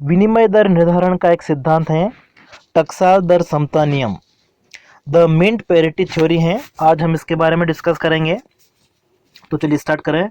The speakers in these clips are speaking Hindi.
विनिमय दर निर्धारण का एक सिद्धांत है टकसाल दर समता नियम, द मिंट पैरिटी थ्योरी है। आज हम इसके बारे में डिस्कस करेंगे। तो चलिए स्टार्ट करें।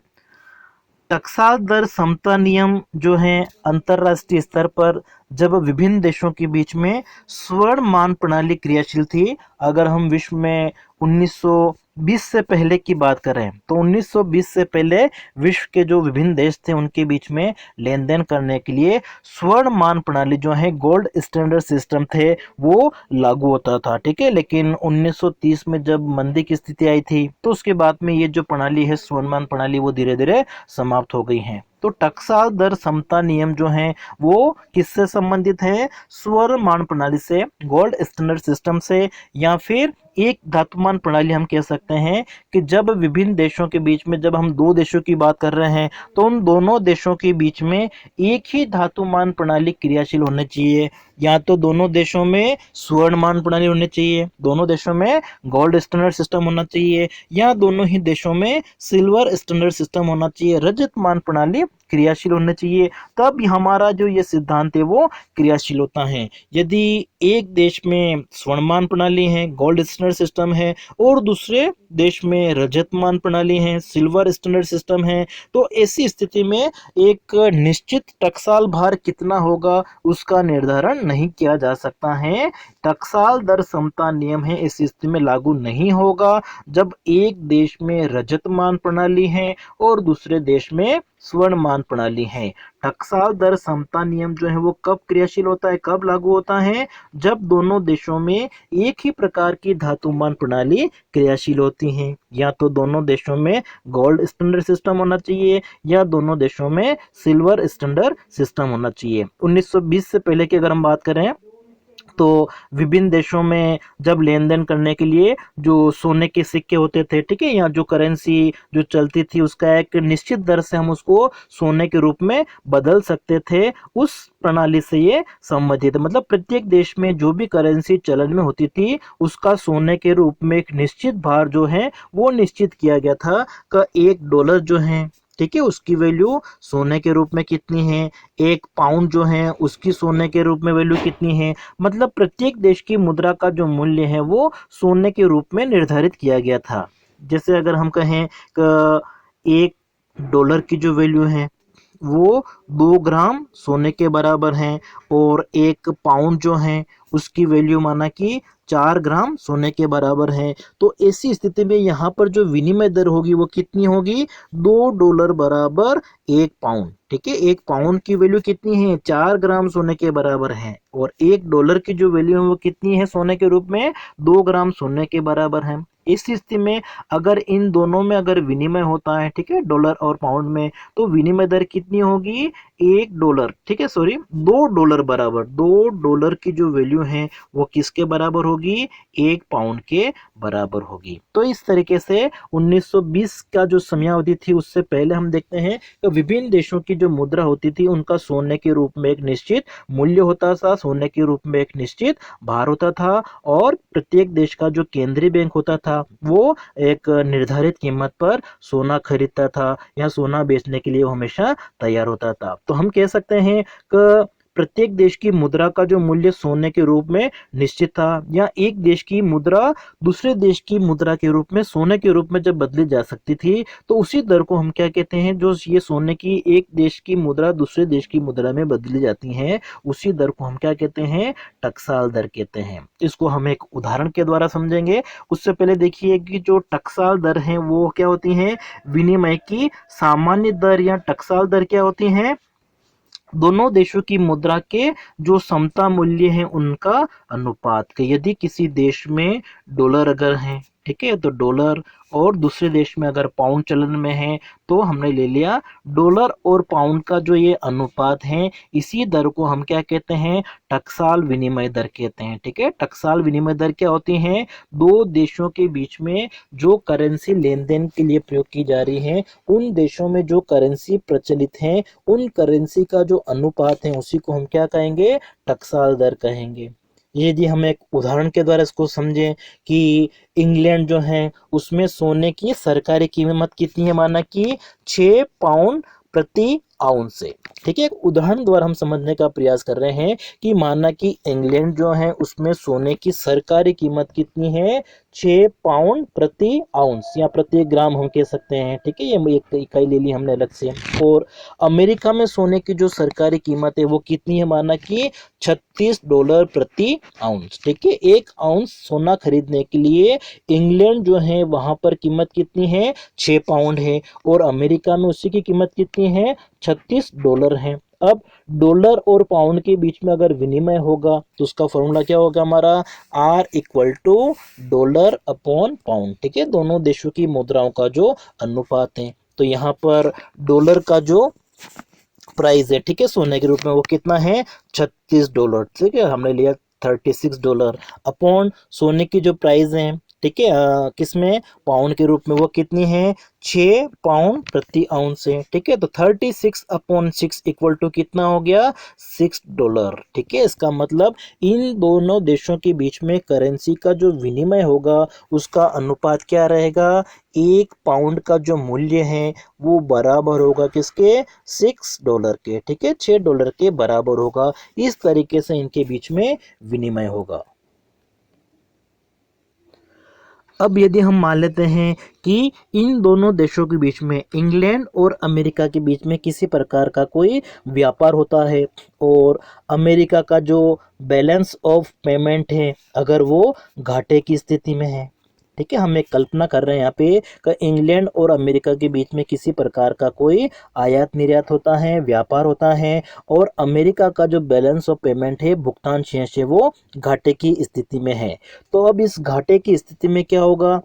टकसाल दर समता नियम जो है अंतरराष्ट्रीय स्तर पर जब विभिन्न देशों के बीच में स्वर्ण मान प्रणाली क्रियाशील थी। अगर हम विश्व में 1920 से पहले की बात करें तो 1920 से पहले विश्व के जो विभिन्न देश थे उनके बीच में लेन देन करने के लिए स्वर्ण मान प्रणाली जो है गोल्ड स्टैंडर्ड सिस्टम थे वो लागू होता था। ठीक है, लेकिन 1930 में जब मंदी की स्थिति आई थी तो उसके बाद में ये जो प्रणाली है स्वर्ण मान प्रणाली वो धीरे धीरे समाप्त हो गई हैं। तो टकसाल दर समता नियम जो है वो किससे संबंधित है? स्वर्ण मान प्रणाली से, गोल्ड स्टैंडर्ड सिस्टम से, या फिर एक धातुमान प्रणाली हम कह सकते हैं कि जब विभिन्न देशों के बीच में, जब हम दो देशों की बात कर रहे हैं तो उन दोनों देशों के बीच में एक ही धातुमान प्रणाली क्रियाशील होनी चाहिए। या तो दोनों देशों में स्वर्ण मान प्रणाली होनी चाहिए, दोनों देशों में गोल्ड स्टैंडर्ड सिस्टम होना चाहिए, या दोनों ही देशों में सिल्वर स्टैंडर्ड सिस्टम होना चाहिए, रजत मान प्रणाली क्रियाशील होना चाहिए। तब हमारा जो ये सिद्धांत है वो क्रियाशील होता है। यदि एक देश में स्वर्णमान प्रणाली है, गोल्ड स्टैंडर्ड सिस्टम है, और दूसरे देश में रजतमान प्रणाली है, सिल्वर स्टैंडर्ड सिस्टम है, तो ऐसी स्थिति में एक निश्चित टकसाल भार कितना होगा उसका निर्धारण नहीं किया जा सकता है। टकसाल दर समता नियम है इस स्थिति में लागू नहीं होगा जब एक देश में रजतमान प्रणाली है और दूसरे देश में स्वर्ण मान प्रणाली है। टकसाल दर समता नियम जो है वो कब क्रियाशील होता है, कब लागू होता है? जब दोनों देशों में एक ही प्रकार की धातुमान प्रणाली क्रियाशील होती है। या तो दोनों देशों में गोल्ड स्टैंडर्ड सिस्टम होना चाहिए या दोनों देशों में सिल्वर स्टैंडर्ड सिस्टम होना चाहिए। 1920 से पहले की अगर हम बात करें तो विभिन्न देशों में जब लेन देन करने के लिए जो सोने के सिक्के होते थे, ठीक है, या जो करेंसी जो चलती थी उसका एक निश्चित दर से हम उसको सोने के रूप में बदल सकते थे। उस प्रणाली से ये संबंधित, मतलब प्रत्येक देश में जो भी करेंसी चलन में होती थी उसका सोने के रूप में एक निश्चित भार जो है वो निश्चित किया गया था कि $1 जो है, ठीक है, उसकी वैल्यू सोने के रूप में कितनी है, 1 पाउंड जो है उसकी सोने के रूप में वैल्यू कितनी है। मतलब प्रत्येक देश की मुद्रा का जो मूल्य है वो सोने के रूप में निर्धारित किया गया था। जैसे अगर हम कहें कि $1 की जो वैल्यू है वो 2 ग्राम सोने के बराबर है, और 1 पाउंड जो है उसकी वैल्यू माना कि 4 ग्राम सोने के बराबर है। तो ऐसी स्थिति में यहाँ पर जो विनिमय दर होगी वो कितनी होगी? $2 बराबर 1 पाउंड। ठीक है, 1 पाउंड की वैल्यू कितनी है? 4 ग्राम सोने के बराबर है, और $1 की जो वैल्यू है वो कितनी है सोने के रूप में? 2 ग्राम सोने के बराबर है। इस स्थिति में अगर इन दोनों में अगर विनिमय होता है, ठीक है, डॉलर और पाउंड में, तो विनिमय दर कितनी होगी? $1, ठीक है, सॉरी, $2 बराबर, $2 की जो वैल्यू है वो किसके बराबर होगी? 1 पाउंड के बराबर होगी। तो इस तरीके से 1920 का जो समयावधि थी उससे पहले हम देखते हैं कि विभिन्न देशों की जो मुद्रा होती थी उनका सोने के रूप में एक निश्चित मूल्य होता था, सोने के रूप में एक निश्चित भार होता था, और प्रत्येक देश का जो केंद्रीय बैंक होता था वो एक निर्धारित कीमत पर सोना खरीदता था या सोना बेचने के लिए वो हमेशा तैयार होता था। तो हम कह सकते हैं कि प्रत्येक देश की मुद्रा का जो मूल्य सोने के रूप में निश्चित था, या एक देश की मुद्रा दूसरे देश की मुद्रा के रूप में सोने के रूप में जब बदली जा सकती थी तो उसी दर को हम क्या कहते हैं? जो ये सोने की एक देश की मुद्रा दूसरे देश की मुद्रा में बदली जाती है उसी दर को हम क्या कहते हैं? टकसाल दर कहते हैं। इसको हम एक उदाहरण के द्वारा समझेंगे। उससे पहले देखिए कि जो टकसाल दर है वो क्या होती है? विनिमय की सामान्य दर या टकसाल दर क्या होती है? दोनों देशों की मुद्रा के जो समता मूल्य है उनका अनुपात के। यदि किसी देश में डॉलर अगर है, ठीक है, तो डॉलर, और दूसरे देश में अगर पाउंड चलन में है तो हमने ले लिया डॉलर और पाउंड का जो ये अनुपात है इसी दर को हम क्या कहते हैं? टकसाल विनिमय दर कहते हैं। ठीक है, टकसाल विनिमय दर क्या होती है? दो देशों के बीच में जो करेंसी लेन देन के लिए प्रयोग की जा रही है उन देशों में जो करेंसी प्रचलित है उन करेंसी का जो अनुपात है उसी को हम क्या कहेंगे? टकसाल दर कहेंगे। यदि हम एक उदाहरण के द्वारा इसको समझें कि इंग्लैंड जो है उसमें सोने की सरकारी कीमत कितनी है? माना कि 6 पाउंड प्रति आउंस से। ठीक है, एक उदाहरण द्वारा हम समझने का प्रयास कर रहे हैं कि माना कि इंग्लैंड जो है उसमें सोने की सरकारी कीमत कितनी है, 6 पाउंड प्रति आउंस या प्रति ग्राम हम कह सकते हैं। ठीक है, ये एक इकाई ले ली हमने अलग से। और अमेरिका में सोने की जो सरकारी कीमत है वो कितनी है, माना कि $36 प्रति आउंस। ठीक है, 1 आउंस सोना खरीदने के लिए इंग्लैंड जो है वहां पर कीमत कितनी है, 6 पाउंड है, और अमेरिका में उसी की कीमत कितनी है, $36 है। अब डॉलर और पाउंड के बीच में अगर विनिमय होगा तो उसका फॉर्मूला क्या होगा हमारा, R equal to dollar upon pound. ठीक है, दोनों देशों की मुद्राओं का जो अनुपात है। तो यहाँ पर डॉलर का जो प्राइस है, ठीक है, सोने के रूप में वो कितना है, $36। ठीक है, हमने लिया $36 अपॉन सोने की जो प्राइस है, ठीक है, किसमें, पाउंड के रूप में, वो कितनी है, 6 पाउंड प्रति आउंस है। ठीक है, तो 36 अपॉन 6 इक्वल टू कितना हो गया, $6। ठीक है, इसका मतलब इन दोनों देशों के बीच में करेंसी का जो विनिमय होगा उसका अनुपात क्या रहेगा, 1 पाउंड का जो मूल्य है वो बराबर होगा किसके, $6 के। ठीक है, $6 के बराबर होगा। इस तरीके से इनके बीच में विनिमय होगा। अब यदि हम मान लेते हैं कि इन दोनों देशों के बीच में, इंग्लैंड और अमेरिका के बीच में किसी प्रकार का कोई व्यापार होता है और अमेरिका का जो बैलेंस ऑफ पेमेंट है अगर वो घाटे की स्थिति में है। ठीक है, हम एक कल्पना कर रहे हैं यहाँ पे कि इंग्लैंड और अमेरिका के बीच में किसी प्रकार का कोई आयात निर्यात होता है, व्यापार होता है, और अमेरिका का जो बैलेंस ऑफ पेमेंट है, भुगतान शेष है, वो घाटे की स्थिति में है। तो अब इस घाटे की स्थिति में क्या होगा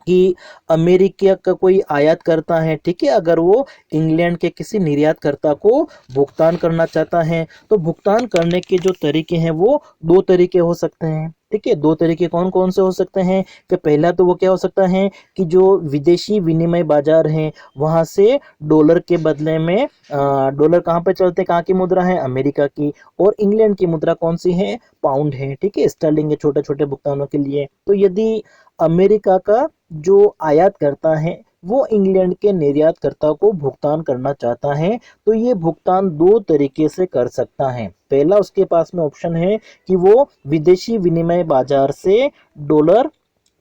कि अमेरिका का कोई आयात करता है, ठीक है, अगर वो इंग्लैंड के किसी निर्यातकर्ता को भुगतान करना चाहता है तो भुगतान करने के जो तरीके हैं वो 2 तरीके हो सकते हैं। ठीक है, 2 तरीके कौन कौन से हो सकते हैं, कि पहला तो वो क्या हो सकता है कि जो विदेशी विनिमय बाजार हैं वहां से डॉलर के बदले में, डॉलर कहाँ पे चलते हैं, कहाँ की मुद्रा है, अमेरिका की, और इंग्लैंड की मुद्रा कौन सी है, पाउंड है। ठीक है, स्टर्लिंग है छोटे छोटे भुगतानों के लिए। तो यदि अमेरिका का जो आयात करता है वो इंग्लैंड के निर्यातकर्ता को भुगतान करना चाहता है तो ये भुगतान 2 तरीके से कर सकता है। पहला, उसके पास में ऑप्शन है कि वो विदेशी विनिमय बाजार से डॉलर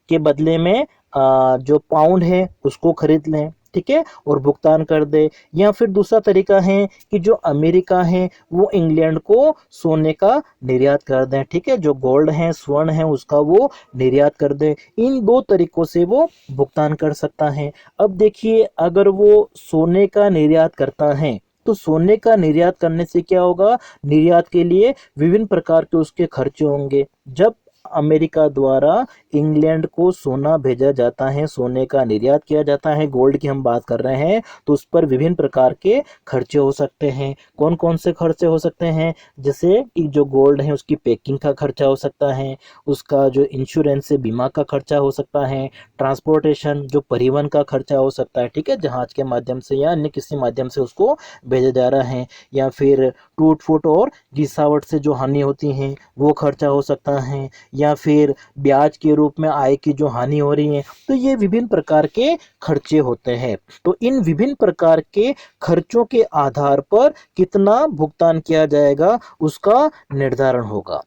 के बदले में जो पाउंड है उसको खरीद लें, ठीक है, और भुगतान कर दे। या फिर दूसरा तरीका है कि जो अमेरिका है वो इंग्लैंड को सोने का निर्यात कर दें, ठीक है, जो गोल्ड है, स्वर्ण है, उसका वो निर्यात कर दे। इन 2 तरीकों से वो भुगतान कर सकता है। अब देखिए, अगर वो सोने का निर्यात करता है तो सोने का निर्यात करने से क्या होगा, निर्यात के लिए विभिन्न प्रकार के उसके खर्चे होंगे। जब अमेरिका द्वारा इंग्लैंड को सोना भेजा जाता है, सोने का निर्यात किया जाता है, गोल्ड की हम बात कर रहे हैं, तो उस पर विभिन्न प्रकार के खर्चे हो सकते हैं। कौन कौन से खर्चे हो सकते हैं, जैसे कि जो गोल्ड है उसकी पैकिंग का खर्चा हो सकता है, उसका जो इंश्योरेंस है, बीमा का खर्चा हो सकता है, ट्रांसपोर्टेशन जो परिवहन का खर्चा हो सकता है, ठीक है, जहाज के माध्यम से या अन्य किसी माध्यम से उसको भेजा जा रहा है, या फिर टूट फूट और गिरावट से जो हानि होती है वो खर्चा हो सकता है, या फिर ब्याज के रूप में आय की जो हानि हो रही है। तो ये विभिन्न प्रकार के खर्चे होते हैं। तो इन विभिन्न प्रकार के खर्चों के आधार पर कितना भुगतान किया जाएगा उसका निर्धारण होगा।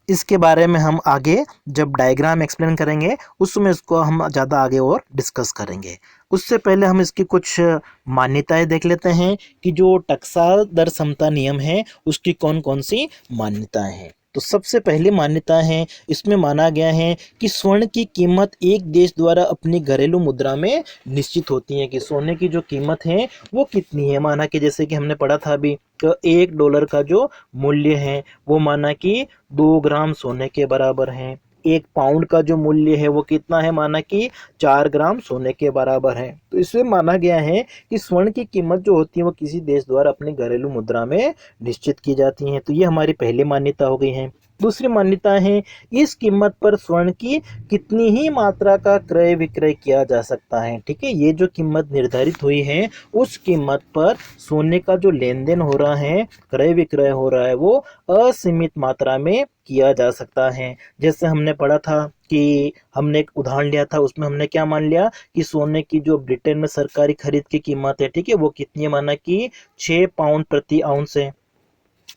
इसके बारे में हम आगे जब डायग्राम एक्सप्लेन करेंगे उसमें इसको हम ज़्यादा आगे और डिस्कस करेंगे। उससे पहले हम इसकी कुछ मान्यताएं देख लेते हैं कि जो टकसाल दर समता नियम है उसकी कौन कौन सी मान्यताएं हैं। तो सबसे पहली मान्यता है, इसमें माना गया है कि स्वर्ण की कीमत एक देश द्वारा अपनी घरेलू मुद्रा में निश्चित होती है, कि सोने की जो कीमत है वो कितनी है। माना कि जैसे कि हमने पढ़ा था अभी, तो $1 का जो मूल्य है वो माना कि 2 ग्राम सोने के बराबर है। 1 पाउंड का जो मूल्य है वो कितना है, माना कि 4 ग्राम सोने के बराबर है। तो इसमें माना गया है कि स्वर्ण की कीमत जो होती है वो किसी देश द्वारा अपनी घरेलू मुद्रा में निश्चित की जाती है। तो ये हमारी पहली मान्यता हो गई है। दूसरी मान्यता है, इस कीमत पर स्वर्ण की कितनी ही मात्रा का क्रय विक्रय किया जा सकता है। ठीक है, ये जो कीमत निर्धारित हुई है उस कीमत पर सोने का जो लेन देन हो रहा है, क्रय विक्रय हो रहा है, वो असीमित मात्रा में किया जा सकता है। जैसे हमने पढ़ा था कि हमने एक उदाहरण लिया था, उसमें हमने क्या मान लिया कि सोने की जो ब्रिटेन में सरकारी खरीद की कीमत है, ठीक है, वो कितनी है, माना कि 6 पाउंड प्रति आउंस है।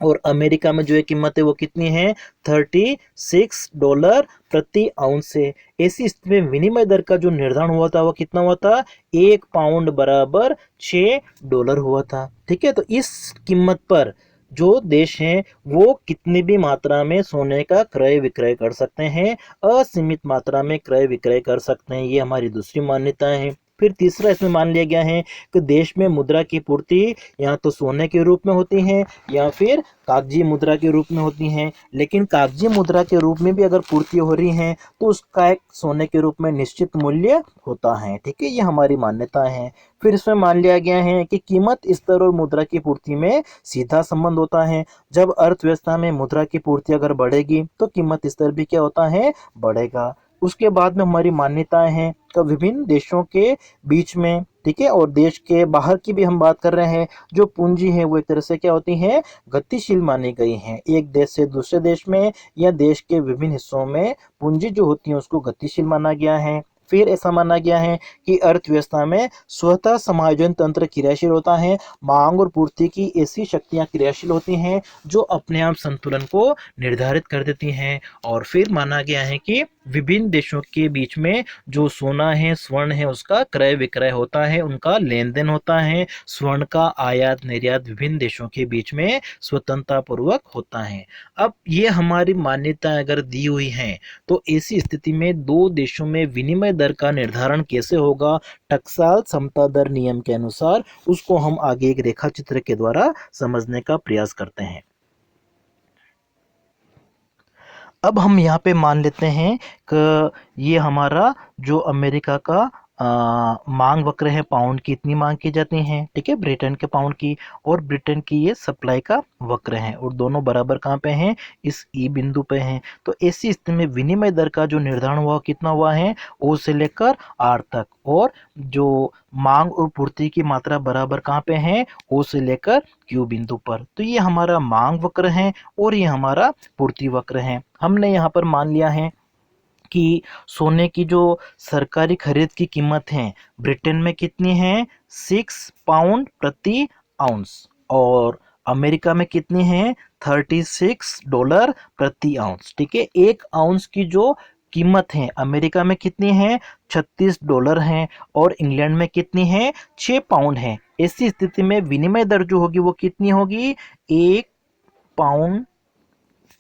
और अमेरिका में जो ये कीमत है वो कितनी है, $36 प्रति आउंस है। ऐसी स्थिति में विनिमय दर का जो निर्धारण हुआ था वो कितना हुआ था, 1 पाउंड बराबर $6 हुआ था। ठीक है, तो इस कीमत पर जो देश हैं वो कितनी भी मात्रा में सोने का क्रय विक्रय कर सकते हैं, असीमित मात्रा में क्रय विक्रय कर सकते हैं। ये हमारी दूसरी मान्यता है। फिर तीसरा इसमें मान लिया गया है कि देश में मुद्रा की पूर्ति या तो सोने के रूप में होती है या फिर कागजी मुद्रा के रूप में होती हैं। लेकिन कागजी मुद्रा के रूप में भी अगर पूर्ति हो रही है तो उसका एक सोने के रूप में निश्चित मूल्य होता है। ठीक है, ये हमारी मान्यता है। फिर इसमें मान लिया गया है कि कीमत स्तर और मुद्रा की पूर्ति में सीधा संबंध होता है। जब अर्थव्यवस्था में मुद्रा की पूर्ति अगर बढ़ेगी तो कीमत स्तर भी क्या होता है, बढ़ेगा। उसके बाद में हमारी मान्यताएं हैं कि विभिन्न देशों के बीच में, ठीक है, और देश के बाहर की भी हम बात कर रहे हैं, जो पूंजी है वो एक तरह से क्या होती है, गतिशील मानी गई है। एक देश से दूसरे देश में या देश के विभिन्न हिस्सों में पूंजी जो होती है उसको गतिशील माना गया है। फिर ऐसा माना गया है कि अर्थव्यवस्था में स्वतः समायोजन तंत्र क्रियाशील होता है। मांग और पूर्ति की ऐसी शक्तियां क्रियाशील होती हैं जो अपने आप संतुलन को निर्धारित कर देती हैं। और फिर माना गया है कि विभिन्न देशों के बीच में जो सोना है, स्वर्ण है, उसका क्रय विक्रय होता है, उनका लेन देन होता है। स्वर्ण का आयात निर्यात विभिन्न देशों के बीच में स्वतंत्रता पूर्वक होता है। अब ये हमारी मान्यता अगर दी हुई है तो ऐसी स्थिति में दो देशों में विनिमय दर का निर्धारण कैसे होगा, टकसाल समता दर नियम के अनुसार, उसको हम आगे एक रेखा चित्र के द्वारा समझने का प्रयास करते हैं। अब हम यहाँ पे मान लेते हैं कि ये हमारा जो अमेरिका का मांग वक्र है, पाउंड की इतनी मांग की जाती है, ठीक है, ब्रिटेन के पाउंड की, और ब्रिटेन की ये सप्लाई का वक्र है, और दोनों बराबर कहाँ पे हैं, इस ई बिंदु पे हैं। तो ऐसी स्थिति में विनिमय दर का जो निर्धारण हुआ कितना हुआ है, ओ से लेकर आर तक, और जो मांग और पूर्ति की मात्रा बराबर कहाँ पे है, ओ से लेकर क्यू बिंदु पर। तो ये हमारा मांग वक्र है और ये हमारा पूर्ति वक्र है। हमने यहाँ पर मान लिया है कि सोने की जो सरकारी खरीद की कीमत है ब्रिटेन में कितनी है, 6 पाउंड प्रति आउंस, और अमेरिका में कितनी है, $36 प्रति आउंस। ठीक है, एक आउंस की जो कीमत है अमेरिका में कितनी है, $36 है, और इंग्लैंड में कितनी है, 6 पाउंड है। ऐसी स्थिति में विनिमय दर जो होगी वो कितनी होगी, 1 पाउंड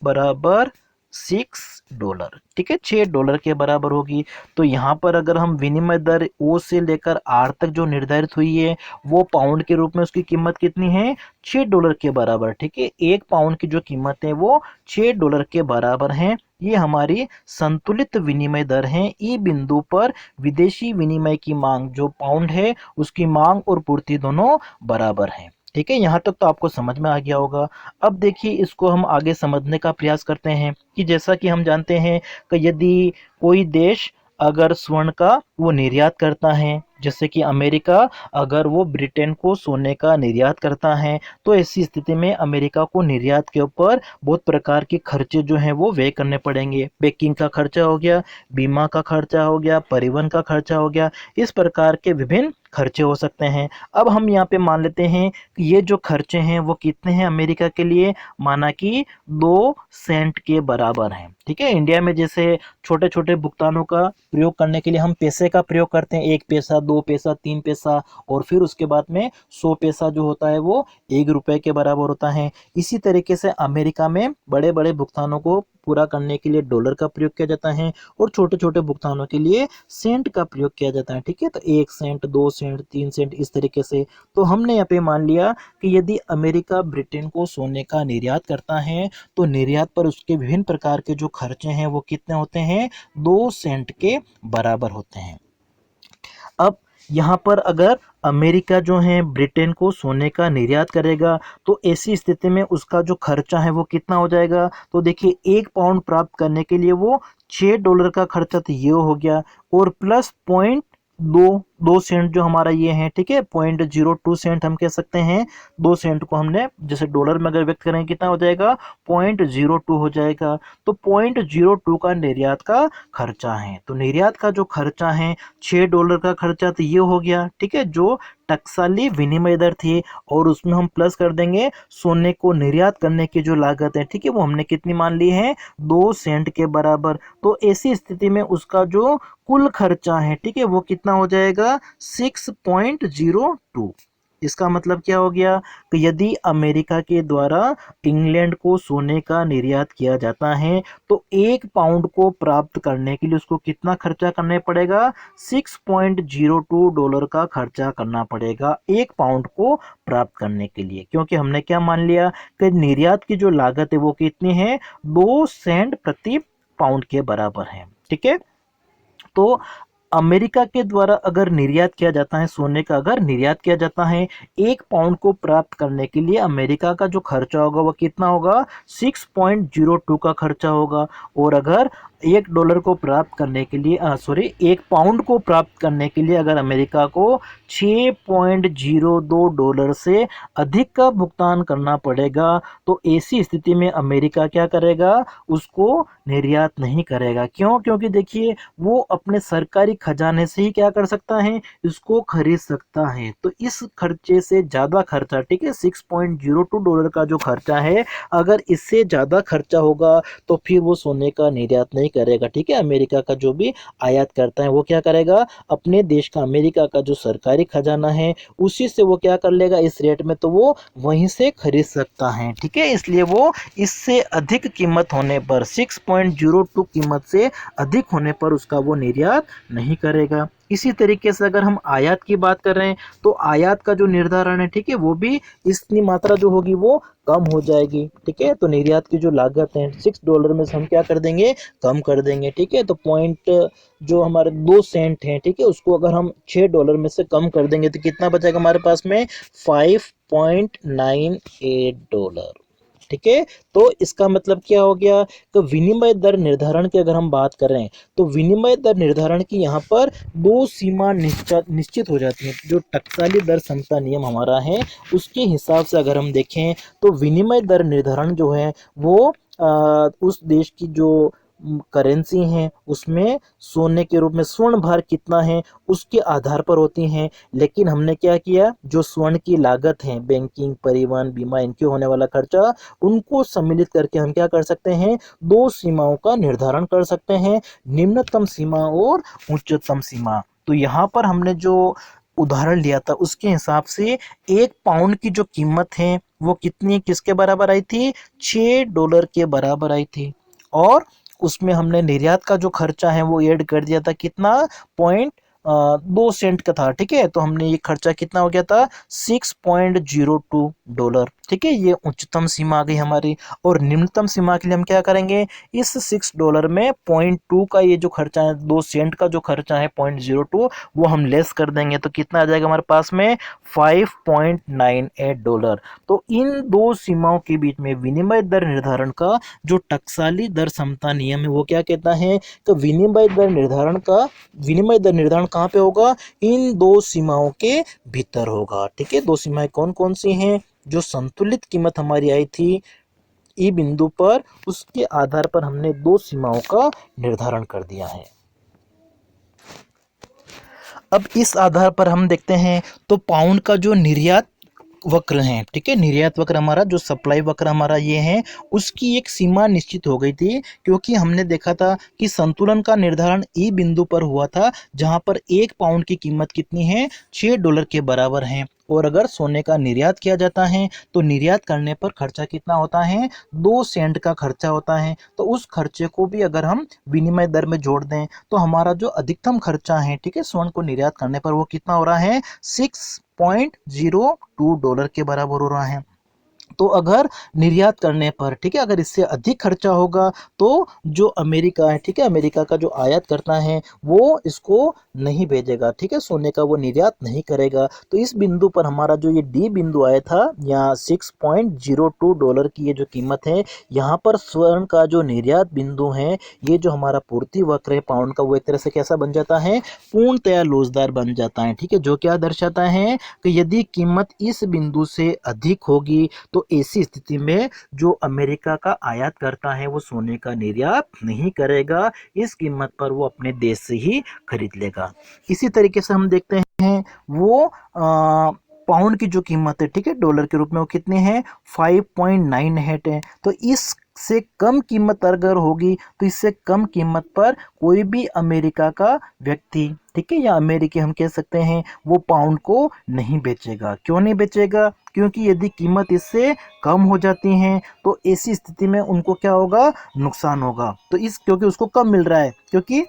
बराबर $6। ठीक है, $6 के बराबर होगी। तो यहाँ पर अगर हम विनिमय दर ओ से लेकर आर तक जो निर्धारित हुई है वो पाउंड के रूप में, उसकी कीमत कितनी है, $6 के बराबर। ठीक है, 1 पाउंड की जो कीमत है वो $6 के बराबर है। ये हमारी संतुलित विनिमय दर है। ई बिंदु पर विदेशी विनिमय की मांग जो पाउंड है उसकी मांग और पूर्ति दोनों बराबर है। ठीक है, यहाँ तक तो आपको समझ में आ गया होगा। अब देखिए इसको हम आगे समझने का प्रयास करते हैं कि जैसा कि हम जानते हैं कि यदि कोई देश अगर स्वर्ण का वो निर्यात करता है, जैसे कि अमेरिका अगर वो ब्रिटेन को सोने का निर्यात करता है, तो ऐसी स्थिति में अमेरिका को निर्यात के ऊपर बहुत प्रकार के खर्चे जो हैं वो व्यय करने पड़ेंगे। पैकिंग का खर्चा हो गया, बीमा का खर्चा हो गया, परिवहन का खर्चा हो गया, इस प्रकार के विभिन्न खर्चे हो सकते हैं। अब हम यहाँ पे मान लेते हैं कि ये जो खर्चे हैं वो कितने हैं अमेरिका के लिए, माना कि 2 सेंट के बराबर हैं। ठीक है, इंडिया में जैसे छोटे छोटे भुगतानों का प्रयोग करने के लिए हम पैसे का प्रयोग करते हैं, 1 पैसा, 2 पैसा, 3 पैसा, और फिर उसके बाद में 100 पैसा जो होता है वो ₹1 के बराबर होता है। इसी तरीके से अमेरिका में बड़े बड़े भुगतानों को पूरा करने के लिए डॉलर का प्रयोग किया जाता है, और छोटे छोटे भुगतानों के लिए सेंट का प्रयोग किया जाता है। ठीक है, तो 1 सेंट, 2 सेंट, 3 सेंट, इस तरीके से। तो हमने यहाँ पे मान लिया कि यदि अमेरिका ब्रिटेन को सोने का निर्यात करता है तो निर्यात पर उसके विभिन्न प्रकार के जो खर्चे हैं वो कितने होते हैं, 2 सेंट के बराबर होते हैं। अब यहाँ पर अगर अमेरिका जो है ब्रिटेन को सोने का निर्यात करेगा, तो ऐसी स्थिति में उसका जो खर्चा है वो कितना हो जाएगा। तो देखिए 1 पाउंड प्राप्त करने के लिए वो $6 का खर्चा तो ये हो गया, और प्लस पॉइंट दो दो सेंट जो हमारा ये है, ठीक है, 0.02 सेंट हम कह सकते हैं। 2 सेंट को हमने जैसे डॉलर में अगर व्यक्त करेंगे कितना हो जाएगा, 0.02 हो जाएगा। तो 0.02 का निर्यात का खर्चा है। तो निर्यात का जो खर्चा है $6 का खर्चा तो ये हो गया, ठीक है, जो टकसाली विनिमय दर थी, और उसमें हम प्लस कर देंगे सोने को निर्यात करने की जो लागत है, ठीक है, वो हमने कितनी मान ली है, 2 सेंट के बराबर। तो ऐसी स्थिति में उसका जो कुल खर्चा है, ठीक है, वो कितना हो जाएगा, 6.02। इसका मतलब क्या हो गया कि यदि अमेरिका के द्वारा इंग्लैंड को सोने का निर्यात किया जाता है, तो 1 पाउंड को प्राप्त करने के लिए उसको कितना खर्चा करना पड़ेगा, $6.02 का खर्चा करना पड़ेगा 1 पाउंड को प्राप्त करने के लिए। क्योंकि हमने क्या मान लिया कि निर्यात की जो लागत है वो कितनी है, 2 सेंट प्रति पाउंड के बराबर है, ठीक है। तो अमेरिका के द्वारा अगर निर्यात किया जाता है सोने का, अगर निर्यात किया जाता है 1 पाउंड को प्राप्त करने के लिए, अमेरिका का जो खर्चा होगा वो कितना होगा, 6.02 का खर्चा होगा। और अगर $1 को प्राप्त करने के लिए, सॉरी, 1 पाउंड को प्राप्त करने के लिए अगर अमेरिका को $6.02 से अधिक का भुगतान करना पड़ेगा, तो ऐसी स्थिति में अमेरिका क्या करेगा, उसको निर्यात नहीं करेगा। क्यों? क्योंकि देखिए वो अपने सरकारी खजाने से ही क्या कर सकता है, इसको खरीद सकता है। तो इस खर्चे से ज़्यादा खर्चा, ठीक है, $6.02 का जो खर्चा है, अगर इससे ज़्यादा खर्चा होगा तो फिर वो सोने का निर्यात नहीं करेगा, ठीक है। अमेरिका का जो भी आयात करता है वो क्या करेगा, अपने देश का, अमेरिका का जो सरकारी खजाना है उसी से वो क्या कर लेगा, इस रेट में तो वो वहीं से खरीद सकता है, ठीक है। इसलिए वो इससे अधिक कीमत होने पर, 6.02 कीमत से अधिक होने पर उसका वो निर्यात नहीं करेगा। इसी तरीके से अगर हम आयात की बात कर रहे हैं, तो आयात का जो निर्धारण है, ठीक है, वो भी इतनी मात्रा जो होगी वो कम हो जाएगी, ठीक है। तो निर्यात की जो लागत है $6 में से हम क्या कर देंगे, कम कर देंगे, ठीक है। तो पॉइंट जो हमारे 2 सेंट हैं, ठीक है, उसको अगर हम $6 में से कम कर देंगे तो कितना बचेगा हमारे पास में, $5.98। ठीक है। तो इसका मतलब क्या हो गया, तो विनिमय दर निर्धारण की अगर हम बात करें, तो विनिमय दर निर्धारण की यहाँ पर दो सीमा निश्चित हो जाती है। जो टकसाली दर समता नियम हमारा है उसके हिसाब से अगर हम देखें, तो विनिमय दर निर्धारण जो है वो उस देश की जो करेंसी हैं उसमें सोने के रूप में स्वर्ण भार कितना है उसके आधार पर होती हैं। लेकिन हमने क्या किया, जो स्वर्ण की लागत है, बैंकिंग, परिवहन, बीमा, इनके होने वाला खर्चा, उनको सम्मिलित करके हम क्या कर सकते हैं, दो सीमाओं का निर्धारण कर सकते हैं, निम्नतम सीमा और उच्चतम सीमा। तो यहाँ पर हमने जो उदाहरण लिया था उसके हिसाब से 1 पाउंड की जो कीमत है वो कितनी, किसके बराबर आई थी, $6 के बराबर आई थी। और उसमें हमने निर्यात का जो खर्चा है वो ऐड कर दिया था, कितना, 2 सेंट का था, ठीक है। तो हमने ये खर्चा कितना हो गया था, $6.02, ठीक है। ये उच्चतम सीमा आ गई हमारी। और निम्नतम सीमा के लिए हम क्या करेंगे, इस $6 में 0.2 का ये जो खर्चा है, 2 सेंट का जो खर्चा है 0.02, वो हम लेस कर देंगे। तो कितना आ जाएगा हमारे पास में, $5.98। तो इन दो सीमाओं के बीच में विनिमय दर निर्धारण का जो टकसाली दर समता नियम है वो क्या कहता है कि विनिमय दर निर्धारण कहाँ पे होगा, इन दो सीमाओं के भीतर होगा, ठीक है। दो सीमाएं कौन कौन सी हैं, जो संतुलित कीमत हमारी आई थी ई बिंदु पर, उसके आधार पर हमने दो सीमाओं का निर्धारण कर दिया है। अब इस आधार पर हम देखते हैं तो पाउंड का जो निर्यात वक्र है, ठीक है, निर्यात वक्र हमारा, जो सप्लाई वक्र हमारा ये है, उसकी एक सीमा निश्चित हो गई थी। क्योंकि हमने देखा था कि संतुलन का निर्धारण ई बिंदु पर हुआ था, जहां पर 1 पाउंड की कीमत कितनी है, $6 के बराबर है। और अगर सोने का निर्यात किया जाता है तो निर्यात करने पर खर्चा कितना होता है, 2 सेंट का खर्चा होता है। तो उस खर्चे को भी अगर हम विनिमय दर में जोड़ दें तो हमारा जो अधिकतम खर्चा है, ठीक है, स्वर्ण को निर्यात करने पर, वो कितना हो रहा है, $6.02 के बराबर हो रहा है। तो अगर निर्यात करने पर, ठीक है, अगर इससे अधिक खर्चा होगा तो जो अमेरिका है, ठीक है, अमेरिका का जो आयात करता है वो इसको नहीं भेजेगा, ठीक है, सोने का वो निर्यात नहीं करेगा। तो इस बिंदु पर हमारा जो ये डी बिंदु आया था, यहाँ $6.02 की ये जो कीमत है, यहाँ पर स्वर्ण का जो निर्यात बिंदु है, ये जो हमारा पूर्ति वक्र है पाउंड का, वो एक तरह से कैसा बन जाता है, पूर्णतया लोचदार बन जाता है, ठीक है, जो क्या दर्शाता है कि यदि कीमत इस बिंदु से अधिक होगी तो ऐसी स्थिति में जो अमेरिका का आयात करता है वो सोने का निर्यात नहीं करेगा, इस कीमत पर वो अपने देश से ही खरीद लेगा। इसी तरीके से हम देखते हैं वो पाउंड की जो कीमत है, ठीक है, डॉलर के रूप में वो कितने हैं, 5.98 है। तो इससे कम कीमत अगर होगी तो इससे कम कीमत पर कोई भी अमेरिका का व्यक्ति, ठीक है, या अमेरिकी हम कह सकते हैं, वो पाउंड को नहीं बेचेगा। क्यों नहीं बेचेगा? क्योंकि यदि कीमत इससे कम हो जाती है तो ऐसी स्थिति में उनको क्या होगा, नुकसान होगा। तो क्योंकि उसको कम मिल रहा है, क्योंकि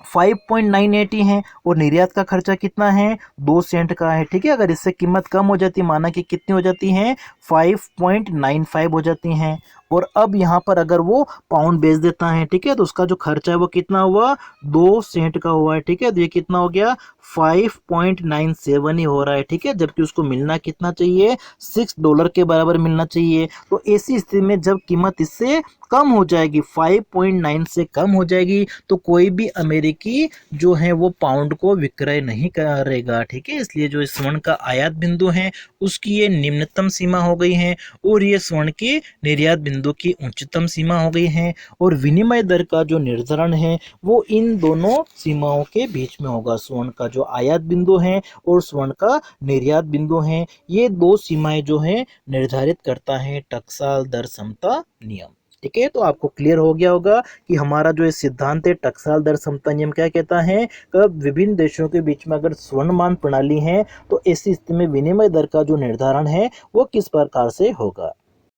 5.98 ही है और निर्यात का खर्चा कितना है, 2 सेंट का है, ठीक है। अगर इससे कीमत कम हो जाती, माना कि कितनी हो जाती है, 5.95 हो जाती हैं, और अब यहाँ पर अगर वो पाउंड बेच देता है, ठीक है, तो उसका जो खर्चा है वो कितना हुआ, 2 सेंट का हुआ है, ठीक है। तो ये कितना हो गया, 5.97 ही हो रहा है, ठीक है, जबकि उसको मिलना कितना चाहिए, $6 के बराबर मिलना चाहिए। तो ऐसी स्थिति में जब कीमत इससे कम हो जाएगी, 5.9 से कम हो जाएगी, तो कोई भी अमेरिकी जो है वो पाउंड को विक्रय नहीं करेगा, ठीक है। इसलिए जो स्वर्ण का आयात बिंदु है उसकी ये निम्नतम सीमा हो गई है और ये स्वर्ण की निर्यात बिंदु की उच्चतम सीमा हो गई है, और विनिमय दर का जो निर्धारण है वो इन दोनों सीमाओं के बीच में होगा। स्वर्ण का जो आयात बिंदु है और स्वर्ण का निर्यात बिंदु है, ये दो सीमाएं जो है निर्धारित करता है टकसाल दर समता नियम, ठीक है। तो आपको क्लियर हो गया होगा कि हमारा जो ये सिद्धांत है टकसाल दर समता नियम क्या कहता है कि विभिन्न देशों के बीच में अगर स्वर्णमान प्रणाली है तो ऐसी स्थिति में विनिमय दर का जो निर्धारण है वो किस प्रकार से होगा।